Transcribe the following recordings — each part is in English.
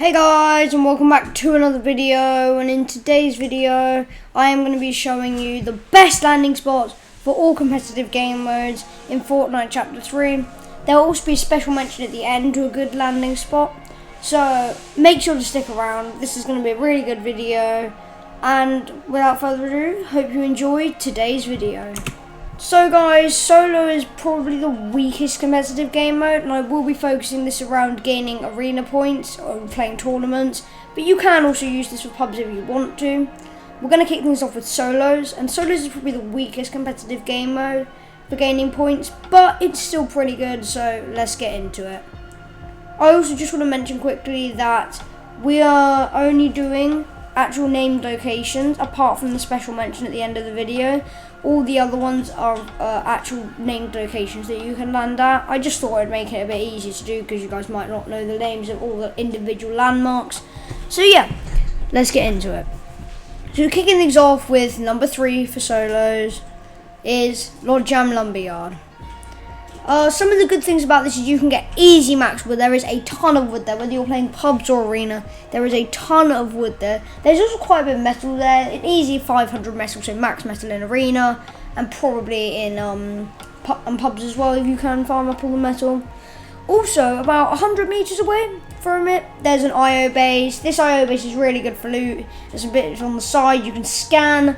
Hey guys, and welcome back to another video. And in today's video I am going to be showing you the best landing spots for all competitive game modes in Fortnite Chapter 3. There will also be a special mention at the end to a good landing spot, so make sure to stick around. This is going to be a really good video, and without further ado, hope you enjoyed today's video. So guys, solo is probably the weakest competitive game mode, and I will be focusing this around gaining arena points or playing tournaments, but you can also use this for pubs if you want to. We're going to kick things off with solos, and solos is probably the weakest competitive game mode for gaining points, but it's still pretty good, so let's get into it. I also just want to mention quickly that we are only doing actual named locations, apart from the special mention at the end of the video. All the other ones are actual named locations that you can land at. I just thought I'd make it a bit easier to do because you guys might not know the names of all the individual landmarks. So yeah, let's get into it. So kicking things off with number 3 for solos is Logjam Lumberyard. Some of the good things about this is you can get easy max wood. There is a ton of wood there, whether you're playing pubs or arena. There is a ton of wood there. There's also quite a bit of metal there. An easy 500 metal, so max metal in arena, and probably in pubs as well if you can farm up all the metal. Also, about 100 meters away from it, there's an IO base. This IO base is really good for loot. There's a bit on the side. You can scan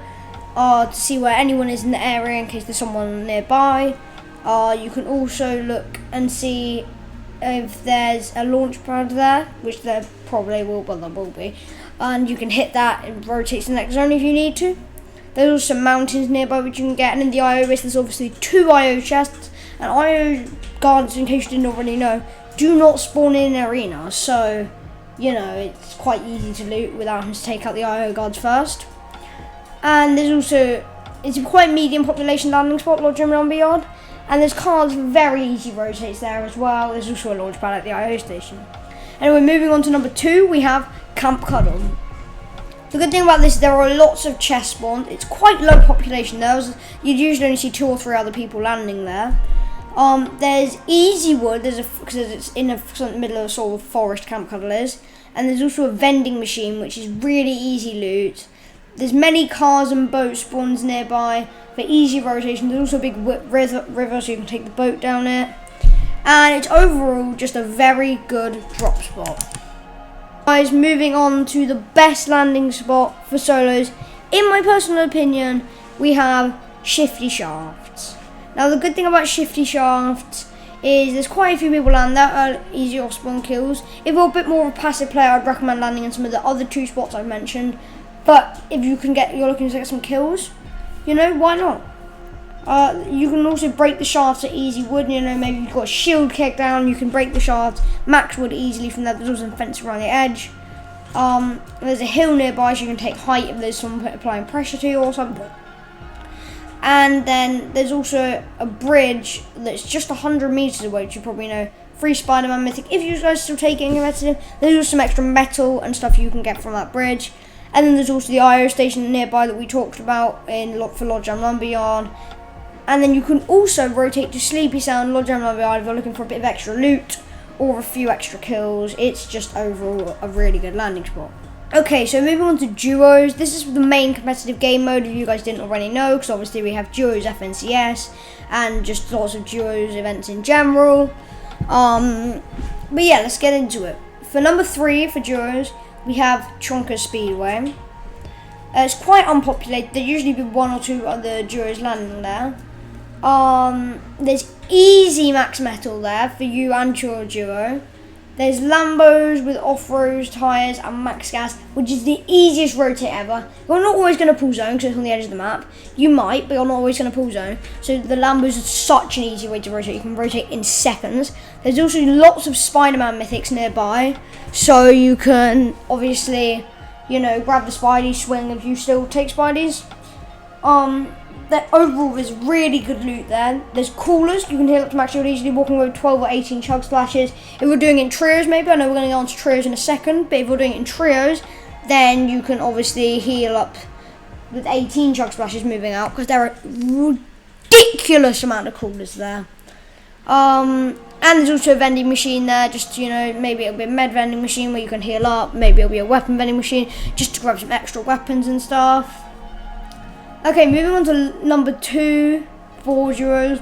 to see where anyone is in the area in case there's someone nearby. You can also look and see if there's a launch pad there, which there probably will, but there will be. And you can hit that, it rotates the next zone if you need to. There's also mountains nearby which you can get, and in the IO base there's obviously 2 IO chests. And IO guards, in case you didn't already know, do not spawn in an arena, so, you know, it's quite easy to loot without having to take out the IO guards first. And there's also, it's a quite medium population landing spot, Logjam Lumberyard. And there's cars very easy rotates there as well. There's also a launch pad at the IO station. Anyway, moving on to number 2, we have Camp Cuddle. The good thing about this, there are lots of chests spawned. It's quite low population. You'd usually only see 2 or 3 other people landing there. There's easy wood, because it's in the middle of a sort of forest, Camp Cuddle is. And there's also a vending machine, which is really easy loot. There's many cars and boat spawns nearby for easy rotation. There's also a big river, so you can take the boat down it. And it's overall just a very good drop spot. Guys, moving on to the best landing spot for solos. In my personal opinion, we have Shifty Shafts. Now the good thing about Shifty Shafts is there's quite a few people land there, easy off spawn kills. If you're a bit more of a passive player, I'd recommend landing in some of the other 2 spots I've mentioned. But if you're looking to get some kills, you know, why not? You can also break the shafts at easy wood. You know, maybe you've got a shield kick down, you can break the shafts, max wood easily from there. There's also a fence around the edge. There's a hill nearby, so you can take height if there's someone applying pressure to you or something. And then there's also a bridge that's just 100 meters away, which you probably know. Free Spider-Man mythic. If you guys still take it competitive, there's also some extra metal and stuff you can get from that bridge. And then there's also the IO station nearby that we talked about for Logjam Lumberyard. And then you can also rotate to Sleepy Sound, Logjam Lumberyard, if you're looking for a bit of extra loot or a few extra kills. It's just overall a really good landing spot. Okay, so moving on to duos. This is the main competitive game mode if you guys didn't already know, because obviously we have duos FNCS and just lots of duos events in general. But yeah, let's get into it. For number 3 for duos, we have Chonka Speedway. It's quite unpopulated. There usually be 1 or 2 other duos landing there. There's easy max metal there for you and your duo. There's Lambos with off-road tyres and max gas, which is the easiest rotate ever. You're not always going to pull zone because it's on the edge of the map. You might, but you're not always going to pull zone. So the Lambos are such an easy way to rotate. You can rotate in seconds. There's also lots of Spider-Man mythics nearby, so you can obviously, you know, grab the Spidey, swing if you still take Spideys. That overall is really good loot there. There's coolers, you can heal up to max shield easily, walking away with 12 or 18 chug splashes. If we're doing it in trios, maybe, I know we're going to go on to trios in a second, but if we're doing it in trios, then you can obviously heal up with 18 chug splashes moving out, because there are a ridiculous amount of coolers there. And there's also a vending machine there, just, you know, maybe it'll be a med vending machine where you can heal up. Maybe it'll be a weapon vending machine just to grab some extra weapons and stuff. Okay, moving on to number 2 for duos,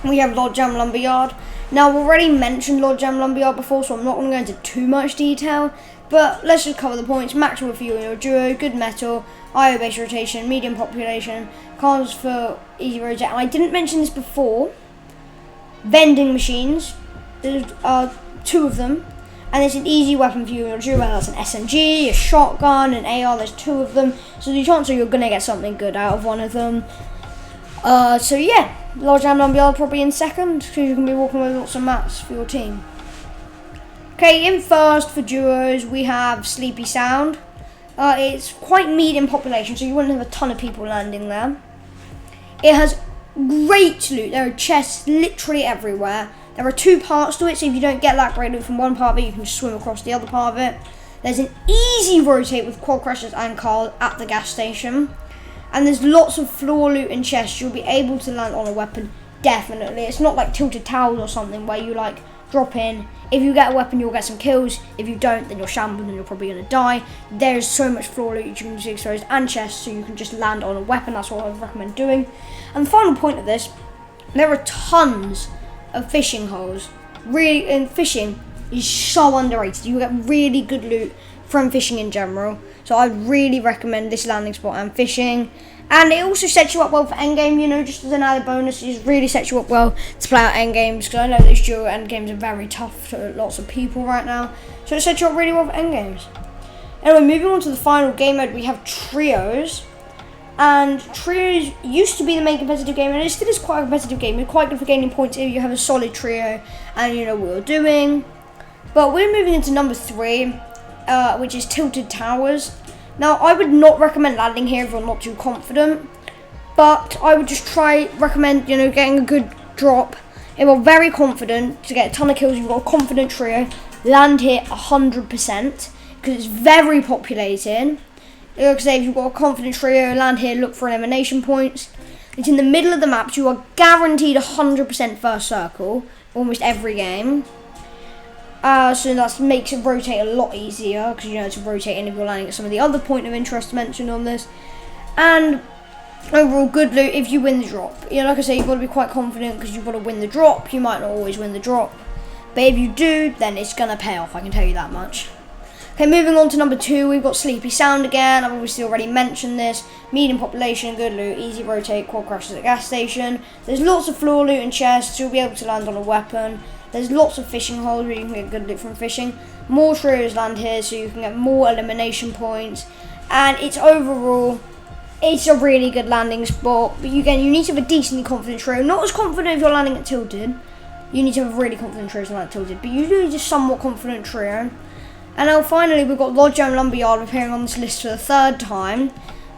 we have Logjam Lumberyard. Now, I've already mentioned Logjam Lumberyard before, so I'm not going to go into too much detail, but let's just cover the points. Max wood for you and your duo, good metal, IO base rotation, medium population, cards for easy rotate. And I didn't mention this before. Vending machines, there's 2 of them, and there's an easy weapon for you and your duo. That's an SMG, a shotgun, an AR. There's 2 of them, so the chances are you're gonna get something good out of one of them. So yeah, Logjam Lumberyard probably in second, because you can be walking with lots of mats for your team. Okay, in first for duos we have Sleepy Sound. It's quite medium population, so you wouldn't have a ton of people landing there. It has great loot. There are chests literally everywhere. There are 2 parts to it, so if you don't get that great loot from one part of it, you can just swim across the other part of it. There's an easy rotate with quad crushers and Carl at the gas station. And there's lots of floor loot and chests. You'll be able to land on a weapon, definitely. It's not like Tilted Towers or something where you like drop in. If you get a weapon, you'll get some kills. If you don't, then you're shambled and you're probably going to die. There's so much floor loot you can see exposed and chests, so you can just land on a weapon. That's what I would recommend doing. And the final point of this, there are tons of fishing holes. Really, and fishing is so underrated. You get really good loot from fishing in general. So I'd really recommend this landing spot and fishing. And it also sets you up well for endgame, you know, just as an added bonus. It really sets you up well to play out endgames, because I know these duo endgames are very tough to lots of people right now. So it sets you up really well for endgames. Anyway, moving on to the final game mode, we have trios. And trios used to be the main competitive game, and it still is quite a competitive game. It's quite good for gaining points if you have a solid trio and you know what you're doing. But we're moving into number 3, which is Tilted Towers. Now, I would not recommend landing here if you're not too confident, but I would just recommend, you know, getting a good drop. If you're very confident to get a ton of kills, you've got a confident trio, land here 100%, because it's very populated. Like I say, if you've got a confident trio, land here, look for elimination points. It's in the middle of the map, so you are guaranteed 100% first circle, almost every game. So that makes it rotate a lot easier, because you know to rotate in if you're landing at some of the other point of interest mentioned on this. And overall good loot if you win the drop. You know, like I say, you've got to be quite confident, because you've got to win the drop. You might not always win the drop, but if you do, then it's going to pay off, I can tell you that much. Okay, moving on to number 2, we've got Sleepy Sound again. I've obviously already mentioned this. Medium population, good loot, easy rotate, quad crashes at gas station. There's lots of floor loot and chests, so you'll be able to land on a weapon. There's lots of fishing holes where you can get good loot from fishing. More trios land here, so you can get more elimination points. And it's overall, it's a really good landing spot. But again, you need to have a decently confident trio. Not as confident if you're landing at Tilted. You need to have a really confident trio to land at Tilted. But usually just somewhat confident trio. And now finally, we've got Logjam Lumberyard appearing on this list for the 3rd time,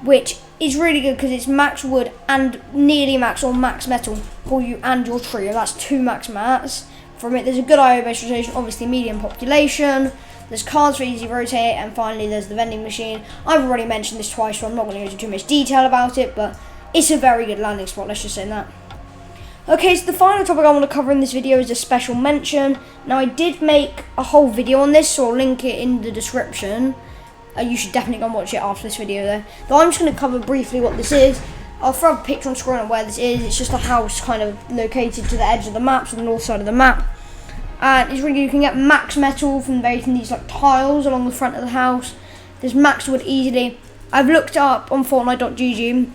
which is really good because it's max wood and nearly max or max metal for you and your trio. That's 2 max mats. From it, there's a good IO base rotation, obviously medium population. There's cards for easy rotate, and finally there's the vending machine. I've already mentioned this twice, so I'm not going to go into too much detail about it, but it's a very good landing spot, let's just say that. Okay, so the final topic I want to cover in this video is a special mention. Now, I did make a whole video on this, so I'll link it in the description. You should definitely go and watch it after this video though. But I'm just going to cover briefly what this is. I'll throw a picture on screen of where this is. It's just a house kind of located to the edge of the map, so the north side of the map. And it's really good. You can get max metal from making these like tiles along the front of the house. There's max wood easily. I've looked up on Fortnite.gg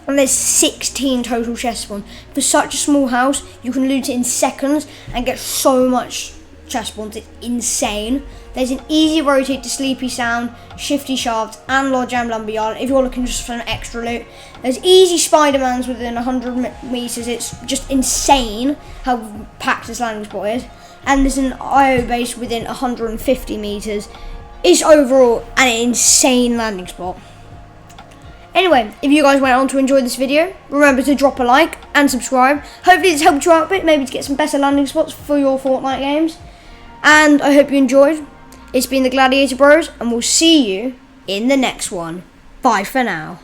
and there's 16 total chest spawns. For such a small house, you can loot it in seconds and get so much chest spawns. It's insane. There's an easy rotate to Sleepy Sound, Shifty Shafts, and Logjam Lumberyard if you're looking just for an extra loot. There's easy Spider-Mans within 100 meters. It's just insane how packed this landing spot is. And there's an IO base within 150 meters. It's overall an insane landing spot. Anyway, if you guys went on to enjoy this video, remember to drop a like and subscribe. Hopefully this helped you out a bit, maybe to get some better landing spots for your Fortnite games. And I hope you enjoyed. It's been the Gladiator Bros, and we'll see you in the next one. Bye for now.